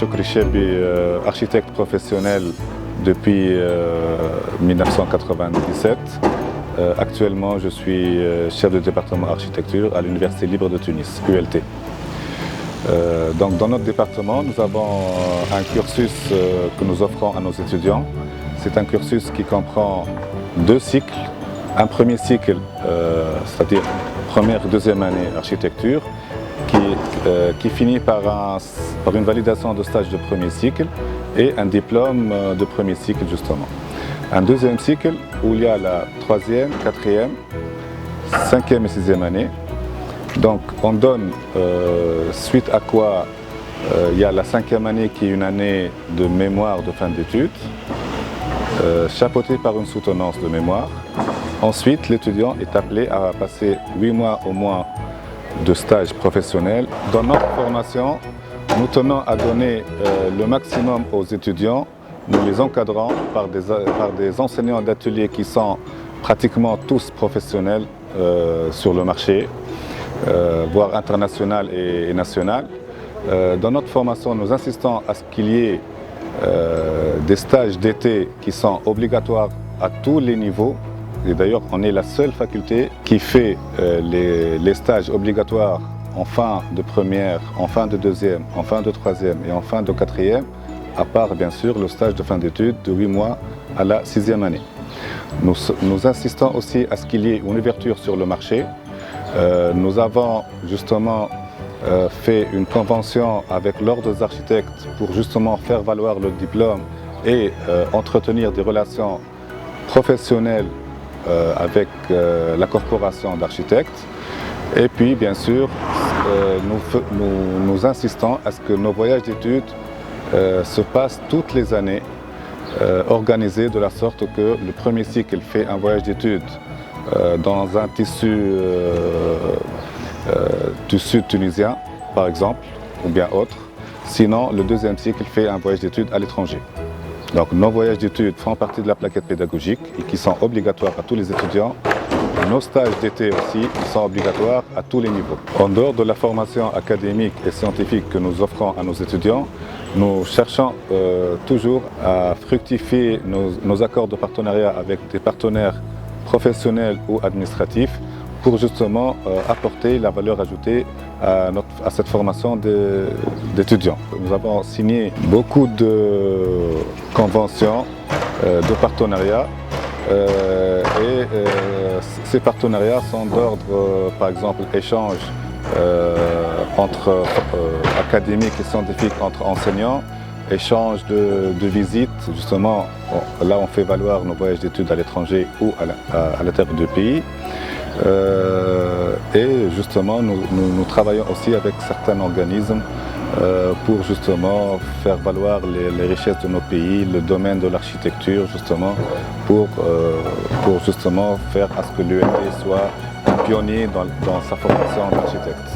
Choukri Chebi, architecte professionnel depuis 1997. Actuellement, je suis chef de département architecture à l'Université libre de Tunis, ULT. Donc, dans notre département, nous avons un cursus que nous offrons à nos étudiants. C'est un cursus qui comprend 2 cycles. Un premier cycle, c'est-à-dire première et deuxième année architecture, qui finit par une validation de stage de premier cycle et un diplôme de premier cycle justement. Un deuxième cycle où il y a la 3e, 4e, 5e et 6e année. Donc on donne, suite à quoi il y a la 5e année qui est une année de mémoire de fin d'études, chapeautée par une soutenance de mémoire. Ensuite, l'étudiant est appelé à passer 8 mois au moins de stage professionnel. Dans notre formation, nous tenons à donner le maximum aux étudiants. Nous les encadrons par des enseignants d'ateliers qui sont pratiquement tous professionnels sur le marché, voire international et national. Dans notre formation, nous insistons à ce qu'il y ait des stages d'été qui sont obligatoires à tous les niveaux. Et d'ailleurs, on est la seule faculté qui fait les stages obligatoires en fin de première, en fin de deuxième, en fin de troisième et en fin de quatrième, à part bien sûr le stage de fin d'études de 8 mois à la 6e année. Nous insistons aussi à ce qu'il y ait une ouverture sur le marché. Nous avons justement fait une convention avec l'Ordre des architectes pour justement faire valoir le diplôme et entretenir des relations professionnelles avec la corporation d'architectes. Et puis bien sûr, nous insistons à ce que nos voyages d'études se passent toutes les années, organisés de la sorte que le premier cycle fait un voyage d'études dans un tissu du sud tunisien, par exemple, ou bien autre. Sinon, le deuxième cycle fait un voyage d'études à l'étranger. Donc nos voyages d'études font partie de la plaquette pédagogique et qui sont obligatoires à tous les étudiants. Nos stages d'été aussi sont obligatoires à tous les niveaux. En dehors de la formation académique et scientifique que nous offrons à nos étudiants, nous cherchons toujours à fructifier nos accords de partenariat avec des partenaires professionnels ou administratifs pour justement apporter la valeur ajoutée à cette formation d'étudiants. Nous avons signé beaucoup de conventions de partenariat et ces partenariats sont d'ordre, par exemple, échange entre académiques et scientifiques entre enseignants, échange de visites, justement, là on fait valoir nos voyages d'études à l'étranger ou à l'intérieur du pays. Et justement, nous travaillons aussi avec certains organismes pour justement faire valoir les richesses de nos pays, le domaine de l'architecture, justement, pour justement faire à ce que l'ULT soit un pionnier dans sa formation d'architecte.